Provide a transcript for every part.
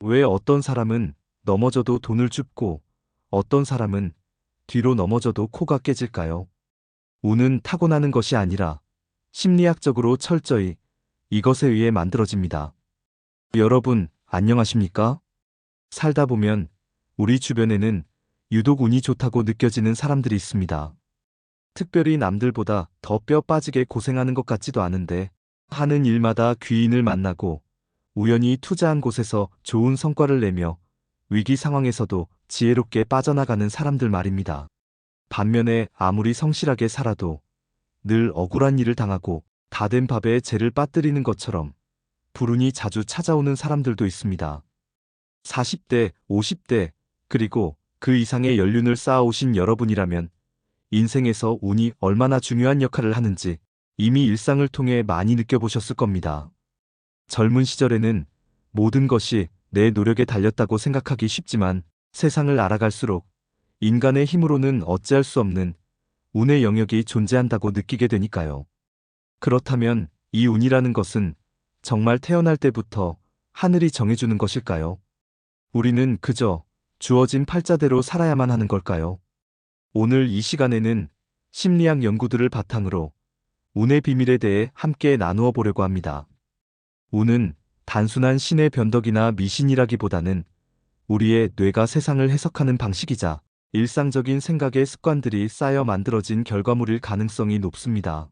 왜 어떤 사람은 넘어져도 돈을 줍고 어떤 사람은 뒤로 넘어져도 코가 깨질까요? 운은 타고나는 것이 아니라 심리학적으로 철저히 이것에 의해 만들어집니다. 여러분, 안녕하십니까? 살다 보면 우리 주변에는 유독 운이 좋다고 느껴지는 사람들이 있습니다. 특별히 남들보다 더 뼈 빠지게 고생하는 것 같지도 않은데 하는 일마다 귀인을 만나고 우연히 투자한 곳에서 좋은 성과를 내며 위기 상황에서도 지혜롭게 빠져나가는 사람들 말입니다. 반면에 아무리 성실하게 살아도 늘 억울한 일을 당하고 다 된 밥에 재를 빠뜨리는 것처럼 불운이 자주 찾아오는 사람들도 있습니다. 40대, 50대, 그리고 그 이상의 연륜을 쌓아오신 여러분이라면 인생에서 운이 얼마나 중요한 역할을 하는지 이미 일상을 통해 많이 느껴보셨을 겁니다. 젊은 시절에는 모든 것이 내 노력에 달렸다고 생각하기 쉽지만 세상을 알아갈수록 인간의 힘으로는 어찌할 수 없는 운의 영역이 존재한다고 느끼게 되니까요. 그렇다면 이 운이라는 것은 정말 태어날 때부터 하늘이 정해주는 것일까요? 우리는 그저 주어진 팔자대로 살아야만 하는 걸까요? 오늘 이 시간에는 심리학 연구들을 바탕으로 운의 비밀에 대해 함께 나누어 보려고 합니다. 운은 단순한 신의 변덕이나 미신이라기보다는 우리의 뇌가 세상을 해석하는 방식이자 일상적인 생각의 습관들이 쌓여 만들어진 결과물일 가능성이 높습니다.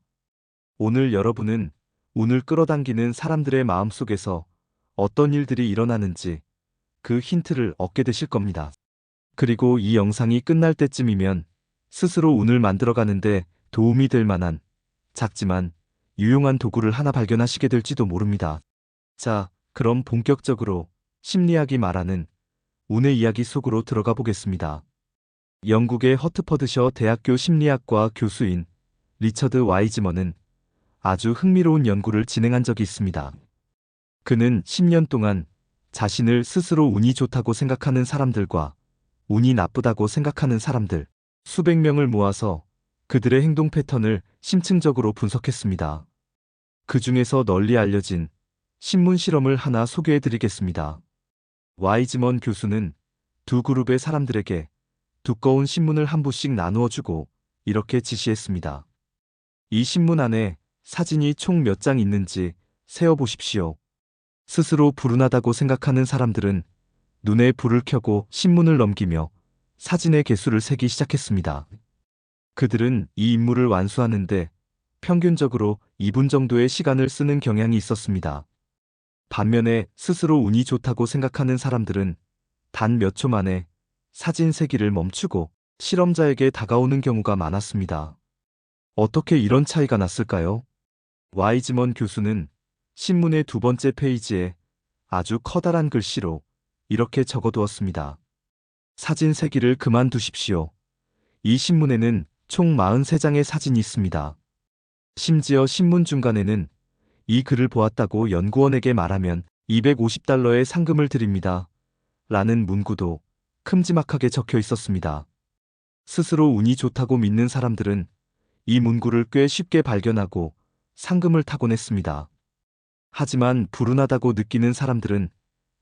오늘 여러분은 운을 끌어당기는 사람들의 마음속에서 어떤 일들이 일어나는지 그 힌트를 얻게 되실 겁니다. 그리고 이 영상이 끝날 때쯤이면 스스로 운을 만들어가는데 도움이 될 만한 작지만 유용한 도구를 하나 발견하시게 될지도 모릅니다. 자, 그럼 본격적으로 심리학이 말하는 운의 이야기 속으로 들어가 보겠습니다. 영국의 허트퍼드셔 대학교 심리학과 교수인 리처드 와이즈먼은 아주 흥미로운 연구를 진행한 적이 있습니다. 그는 10년 동안 자신을 스스로 운이 좋다고 생각하는 사람들과 운이 나쁘다고 생각하는 사람들 수백 명을 모아서 그들의 행동 패턴을 심층적으로 분석했습니다. 그 중에서 널리 알려진 신문 실험을 하나 소개해 드리겠습니다. 와이즈먼 교수는 두 그룹의 사람들에게 두꺼운 신문을 한 부씩 나누어 주고 이렇게 지시했습니다. 이 신문 안에 사진이 총 몇 장 있는지 세어 보십시오. 스스로 불운하다고 생각하는 사람들은 눈에 불을 켜고 신문을 넘기며 사진의 개수를 세기 시작했습니다. 그들은 이 임무를 완수하는데 평균적으로 2분 정도의 시간을 쓰는 경향이 있었습니다. 반면에 스스로 운이 좋다고 생각하는 사람들은 단 몇 초 만에 사진 세기를 멈추고 실험자에게 다가오는 경우가 많았습니다. 어떻게 이런 차이가 났을까요? 와이즈먼 교수는 신문의 두 번째 페이지에 아주 커다란 글씨로 이렇게 적어두었습니다. 사진 세기를 그만두십시오. 이 신문에는 총 43장의 사진이 있습니다. 심지어 신문 중간에는 이 글을 보았다고 연구원에게 말하면 $250의 상금을 드립니다. 라는 문구도 큼지막하게 적혀 있었습니다. 스스로 운이 좋다고 믿는 사람들은 이 문구를 꽤 쉽게 발견하고 상금을 타곤 했습니다. 하지만 불운하다고 느끼는 사람들은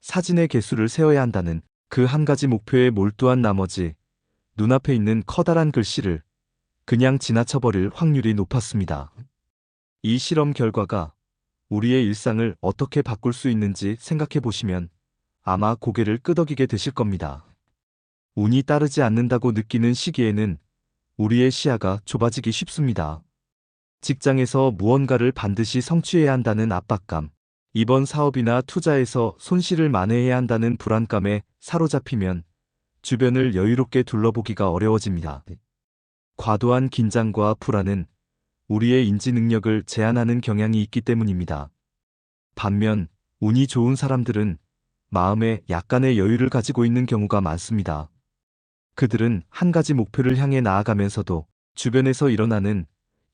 사진의 개수를 세어야 한다는 그 한 가지 목표에 몰두한 나머지 눈앞에 있는 커다란 글씨를 그냥 지나쳐버릴 확률이 높았습니다. 이 실험 결과가 우리의 일상을 어떻게 바꿀 수 있는지 생각해 보시면 아마 고개를 끄덕이게 되실 겁니다. 운이 따르지 않는다고 느끼는 시기에는 우리의 시야가 좁아지기 쉽습니다. 직장에서 무언가를 반드시 성취해야 한다는 압박감, 이번 사업이나 투자에서 손실을 만회해야 한다는 불안감에 사로잡히면 주변을 여유롭게 둘러보기가 어려워집니다. 과도한 긴장과 불안은 우리의 인지 능력을 제한하는 경향이 있기 때문입니다. 반면 운이 좋은 사람들은 마음에 약간의 여유를 가지고 있는 경우가 많습니다. 그들은 한 가지 목표를 향해 나아가면서도 주변에서 일어나는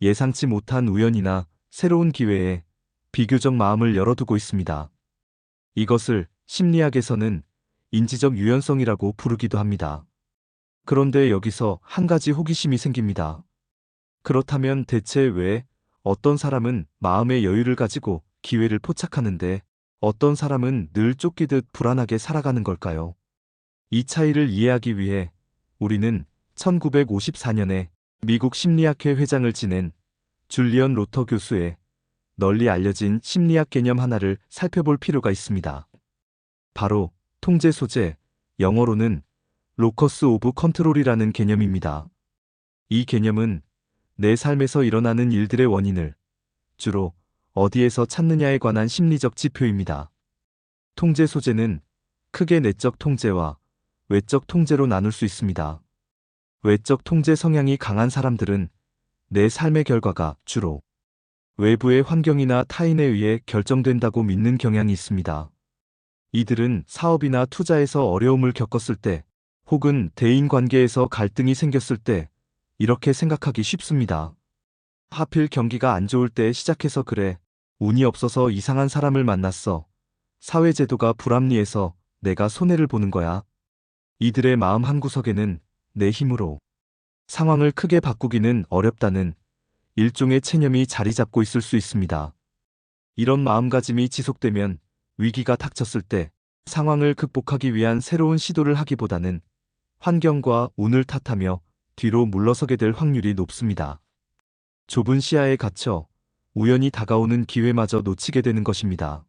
예상치 못한 우연이나 새로운 기회에 비교적 마음을 열어두고 있습니다. 이것을 심리학에서는 인지적 유연성이라고 부르기도 합니다. 그런데 여기서 한 가지 호기심이 생깁니다. 그렇다면 대체 왜 어떤 사람은 마음의 여유를 가지고 기회를 포착하는데 어떤 사람은 늘 쫓기듯 불안하게 살아가는 걸까요? 이 차이를 이해하기 위해 우리는 1954년에 미국 심리학회 회장을 지낸 줄리언 로터 교수의 널리 알려진 심리학 개념 하나를 살펴볼 필요가 있습니다. 바로 통제 소재, 영어로는 로커스 오브 컨트롤이라는 개념입니다. 이 개념은 내 삶에서 일어나는 일들의 원인을 주로 어디에서 찾느냐에 관한 심리적 지표입니다. 통제 소재는 크게 내적 통제와 외적 통제로 나눌 수 있습니다. 외적 통제 성향이 강한 사람들은 내 삶의 결과가 주로 외부의 환경이나 타인에 의해 결정된다고 믿는 경향이 있습니다. 이들은 사업이나 투자에서 어려움을 겪었을 때, 혹은 대인 관계에서 갈등이 생겼을 때, 이렇게 생각하기 쉽습니다. 하필 경기가 안 좋을 때 시작해서 그래. 운이 없어서 이상한 사람을 만났어. 사회제도가 불합리해서 내가 손해를 보는 거야. 이들의 마음 한구석에는 내 힘으로 상황을 크게 바꾸기는 어렵다는 일종의 체념이 자리 잡고 있을 수 있습니다. 이런 마음가짐이 지속되면 위기가 닥쳤을 때 상황을 극복하기 위한 새로운 시도를 하기보다는 환경과 운을 탓하며 뒤로 물러서게 될 확률이 높습니다. 좁은 시야에 갇혀 우연히 다가오는 기회마저 놓치게 되는 것입니다.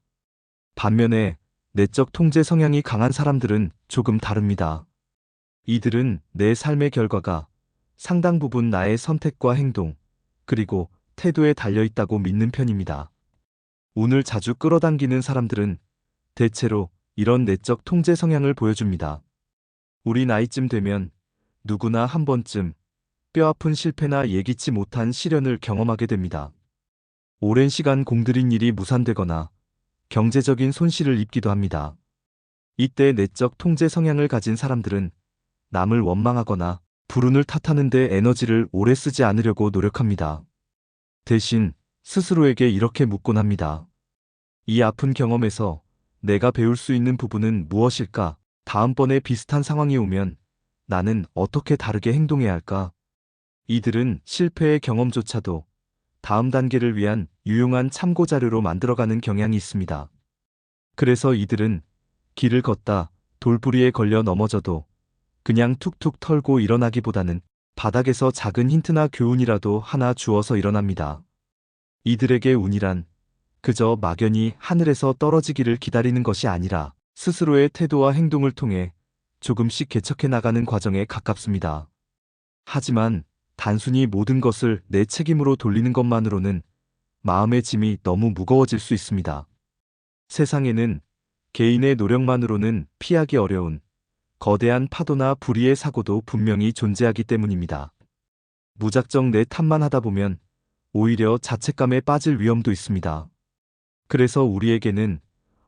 반면에 내적 통제 성향이 강한 사람들은 조금 다릅니다. 이들은 내 삶의 결과가 상당 부분 나의 선택과 행동, 그리고 태도에 달려있다고 믿는 편입니다. 운을 자주 끌어당기는 사람들은 대체로 이런 내적 통제 성향을 보여줍니다. 우리 나이쯤 되면 누구나 한 번쯤 뼈아픈 실패나 예기치 못한 시련을 경험하게 됩니다. 오랜 시간 공들인 일이 무산되거나 경제적인 손실을 입기도 합니다. 이때 내적 통제 성향을 가진 사람들은 남을 원망하거나 불운을 탓하는 데 에너지를 오래 쓰지 않으려고 노력합니다. 대신 스스로에게 이렇게 묻곤 합니다. 이 아픈 경험에서 내가 배울 수 있는 부분은 무엇일까? 다음번에 비슷한 상황이 오면 나는 어떻게 다르게 행동해야 할까? 이들은 실패의 경험조차도 다음 단계를 위한 유용한 참고 자료로 만들어가는 경향이 있습니다. 그래서 이들은 길을 걷다 돌부리에 걸려 넘어져도 그냥 툭툭 털고 일어나기보다는 바닥에서 작은 힌트나 교훈이라도 하나 주워서 일어납니다. 이들에게 운이란 그저 막연히 하늘에서 떨어지기를 기다리는 것이 아니라 스스로의 태도와 행동을 통해 조금씩 개척해 나가는 과정에 가깝습니다. 하지만 단순히 모든 것을 내 책임으로 돌리는 것만으로는 마음의 짐이 너무 무거워질 수 있습니다. 세상에는 개인의 노력만으로는 피하기 어려운 거대한 파도나 불의의 사고도 분명히 존재하기 때문입니다. 무작정 내 탓만 하다 보면 오히려 자책감에 빠질 위험도 있습니다. 그래서 우리에게는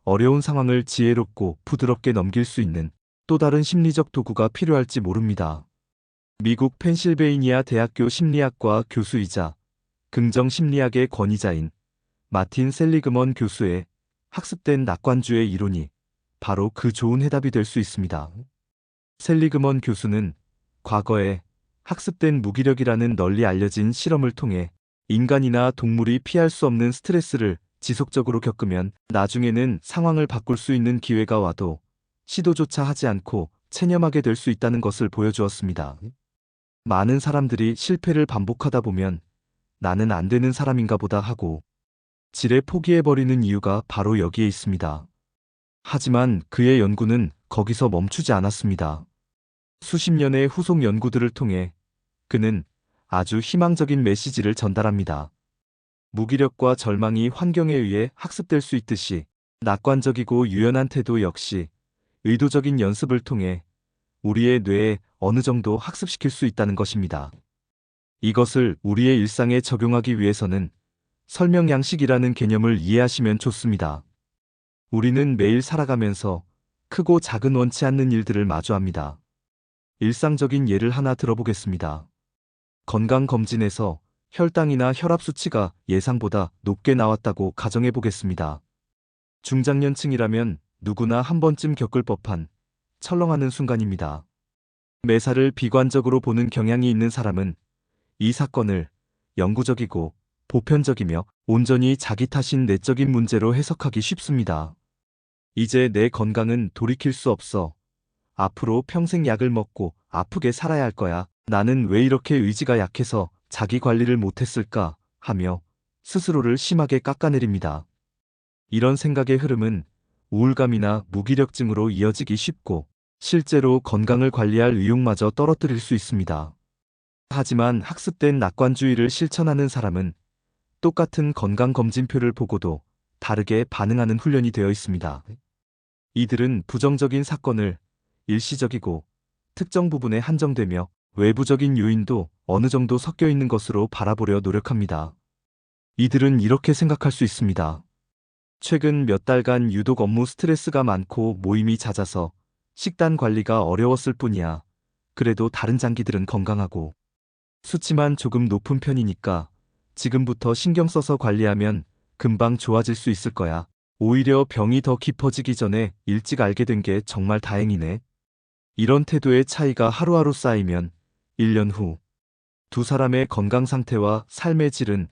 어려운 상황을 지혜롭고 부드럽게 넘길 수 있는 또 다른 심리적 도구가 필요할지 모릅니다. 미국 펜실베이니아 대학교 심리학과 교수이자 긍정 심리학의 권위자인 마틴 셀리그먼 교수의 학습된 낙관주의 이론이 바로 그 좋은 해답이 될 수 있습니다. 셀리그먼 교수는 과거에 학습된 무기력이라는 널리 알려진 실험을 통해 인간이나 동물이 피할 수 없는 스트레스를 지속적으로 겪으면 나중에는 상황을 바꿀 수 있는 기회가 와도 시도조차 하지 않고 체념하게 될 수 있다는 것을 보여주었습니다. 많은 사람들이 실패를 반복하다 보면 나는 안 되는 사람인가 보다 하고 지레 포기해버리는 이유가 바로 여기에 있습니다. 하지만 그의 연구는 거기서 멈추지 않았습니다. 수십 년의 후속 연구들을 통해 그는 아주 희망적인 메시지를 전달합니다. 무기력과 절망이 환경에 의해 학습될 수 있듯이 낙관적이고 유연한 태도 역시 의도적인 연습을 통해 우리의 뇌에 어느 정도 학습시킬 수 있다는 것입니다. 이것을 우리의 일상에 적용하기 위해서는 설명 양식이라는 개념을 이해하시면 좋습니다. 우리는 매일 살아가면서 크고 작은 원치 않는 일들을 마주합니다. 일상적인 예를 하나 들어보겠습니다. 건강검진에서 혈당이나 혈압 수치가 예상보다 높게 나왔다고 가정해 보겠습니다. 중장년층이라면 누구나 한 번쯤 겪을 법한 철렁하는 순간입니다. 매사를 비관적으로 보는 경향이 있는 사람은 이 사건을 영구적이고 보편적이며 온전히 자기 탓인 내적인 문제로 해석하기 쉽습니다. 이제 내 건강은 돌이킬 수 없어. 앞으로 평생 약을 먹고 아프게 살아야 할 거야. 나는 왜 이렇게 의지가 약해서 자기 관리를 못했을까 하며 스스로를 심하게 깎아내립니다. 이런 생각의 흐름은 우울감이나 무기력증으로 이어지기 쉽고 실제로 건강을 관리할 의욕마저 떨어뜨릴 수 있습니다. 하지만 학습된 낙관주의를 실천하는 사람은 똑같은 건강검진표를 보고도 다르게 반응하는 훈련이 되어 있습니다. 이들은 부정적인 사건을 일시적이고 특정 부분에 한정되며 외부적인 요인도 어느 정도 섞여 있는 것으로 바라보려 노력합니다. 이들은 이렇게 생각할 수 있습니다. 최근 몇 달간 유독 업무 스트레스가 많고 모임이 잦아서 식단 관리가 어려웠을 뿐이야. 그래도 다른 장기들은 건강하고 수치만 조금 높은 편이니까 지금부터 신경 써서 관리하면 금방 좋아질 수 있을 거야. 오히려 병이 더 깊어지기 전에 일찍 알게 된 게 정말 다행이네. 이런 태도의 차이가 하루하루 쌓이면 1년 후 두 사람의 건강 상태와 삶의 질은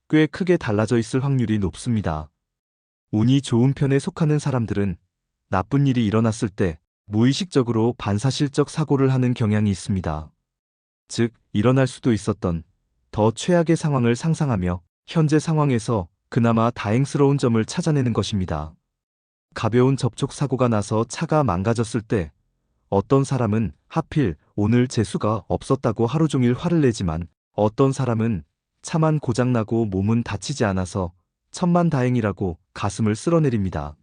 꽤 크게 달라져 있을 확률이 높습니다. 운이 좋은 편에 속하는 사람들은 나쁜 일이 일어났을 때 무의식적으로 반사실적 사고를 하는 경향이 있습니다. 즉, 일어날 수도 있었던 더 최악의 상황을 상상하며 현재 상황에서 그나마 다행스러운 점을 찾아내는 것입니다. 가벼운 접촉 사고가 나서 차가 망가졌을 때 어떤 사람은 하필 오늘 재수가 없었다고 하루 종일 화를 내지만 어떤 사람은 차만 고장나고 몸은 다치지 않아서 천만다행이라고 가슴을 쓸어내립니다.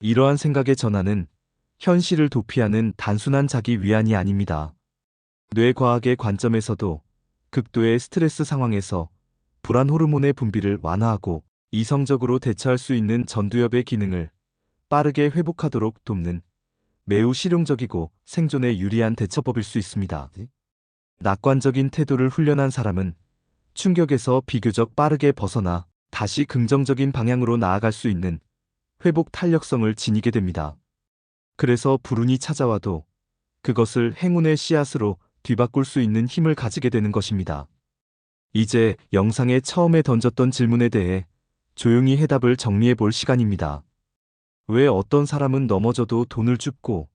이러한 생각의 전환은 현실을 도피하는 단순한 자기 위안이 아닙니다. 뇌과학의 관점에서도 극도의 스트레스 상황에서 불안 호르몬의 분비를 완화하고 이성적으로 대처할 수 있는 전두엽의 기능을 빠르게 회복하도록 돕는 매우 실용적이고 생존에 유리한 대처법일 수 있습니다. 낙관적인 태도를 훈련한 사람은 충격에서 비교적 빠르게 벗어나 다시 긍정적인 방향으로 나아갈 수 있는 회복 탄력성을 지니게 됩니다. 그래서 불운이 찾아와도 그것을 행운의 씨앗으로 뒤바꿀 수 있는 힘을 가지게 되는 것입니다. 이제 영상에 처음에 던졌던 질문에 대해 조용히 해답을 정리해 볼 시간입니다. 왜 어떤 사람은 넘어져도 돈을 줍고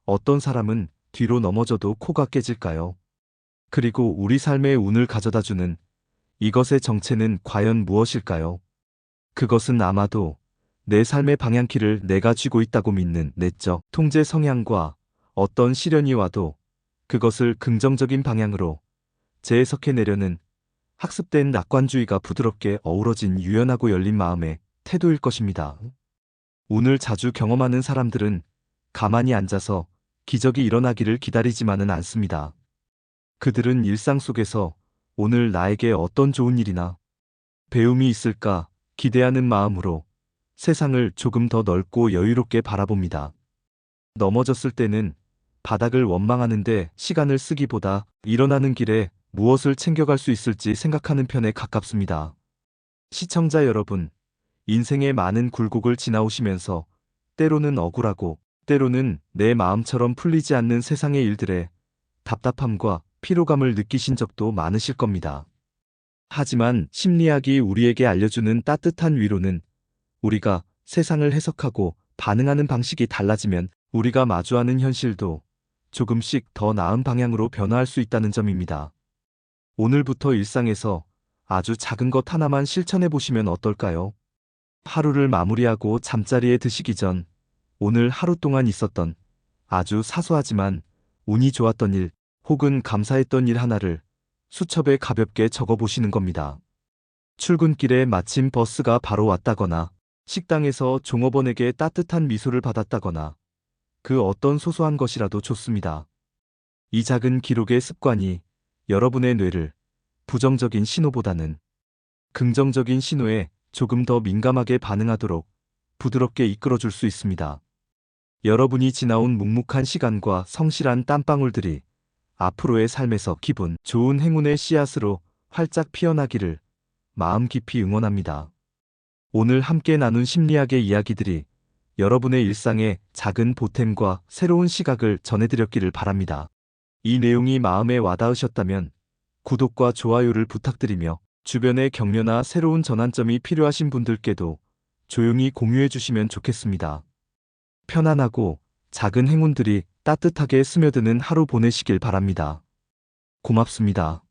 어떤 사람은 뒤로 넘어져도 코가 깨질까요? 그리고 우리 삶의 운을 가져다주는 이것의 정체는 과연 무엇일까요? 그것은 아마도 내 삶의 방향키를 내가 쥐고 있다고 믿는 내적 통제 성향과 어떤 시련이 와도 그것을 긍정적인 방향으로 재해석해내려는 학습된 낙관주의가 부드럽게 어우러진 유연하고 열린 마음의 태도일 것입니다. 운을 자주 경험하는 사람들은 가만히 앉아서 기적이 일어나기를 기다리지만은 않습니다. 그들은 일상 속에서 오늘 나에게 어떤 좋은 일이나 배움이 있을까 기대하는 마음으로 세상을 조금 더 넓고 여유롭게 바라봅니다. 넘어졌을 때는 바닥을 원망하는데 시간을 쓰기보다 일어나는 길에 무엇을 챙겨갈 수 있을지 생각하는 편에 가깝습니다. 시청자 여러분, 인생의 많은 굴곡을 지나오시면서 때로는 억울하고 때로는 내 마음처럼 풀리지 않는 세상의 일들에 답답함과 피로감을 느끼신 적도 많으실 겁니다. 하지만 심리학이 우리에게 알려주는 따뜻한 위로는 우리가 세상을 해석하고 반응하는 방식이 달라지면 우리가 마주하는 현실도 조금씩 더 나은 방향으로 변화할 수 있다는 점입니다. 오늘부터 일상에서 아주 작은 것 하나만 실천해 보시면 어떨까요? 하루를 마무리하고 잠자리에 드시기 전 오늘 하루 동안 있었던 아주 사소하지만 운이 좋았던 일 혹은 감사했던 일 하나를 수첩에 가볍게 적어 보시는 겁니다. 출근길에 마침 버스가 바로 왔다거나 식당에서 종업원에게 따뜻한 미소를 받았다거나 그 어떤 소소한 것이라도 좋습니다. 이 작은 기록의 습관이 여러분의 뇌를 부정적인 신호보다는 긍정적인 신호에 조금 더 민감하게 반응하도록 부드럽게 이끌어줄 수 있습니다. 여러분이 지나온 묵묵한 시간과 성실한 땀방울들이 앞으로의 삶에서 기분 좋은 행운의 씨앗으로 활짝 피어나기를 마음 깊이 응원합니다. 오늘 함께 나눈 심리학의 이야기들이 여러분의 일상에 작은 보탬과 새로운 시각을 전해드렸기를 바랍니다. 이 내용이 마음에 와닿으셨다면 구독과 좋아요를 부탁드리며 주변의 격려나 새로운 전환점이 필요하신 분들께도 조용히 공유해 주시면 좋겠습니다. 편안하고 작은 행운들이 따뜻하게 스며드는 하루 보내시길 바랍니다. 고맙습니다.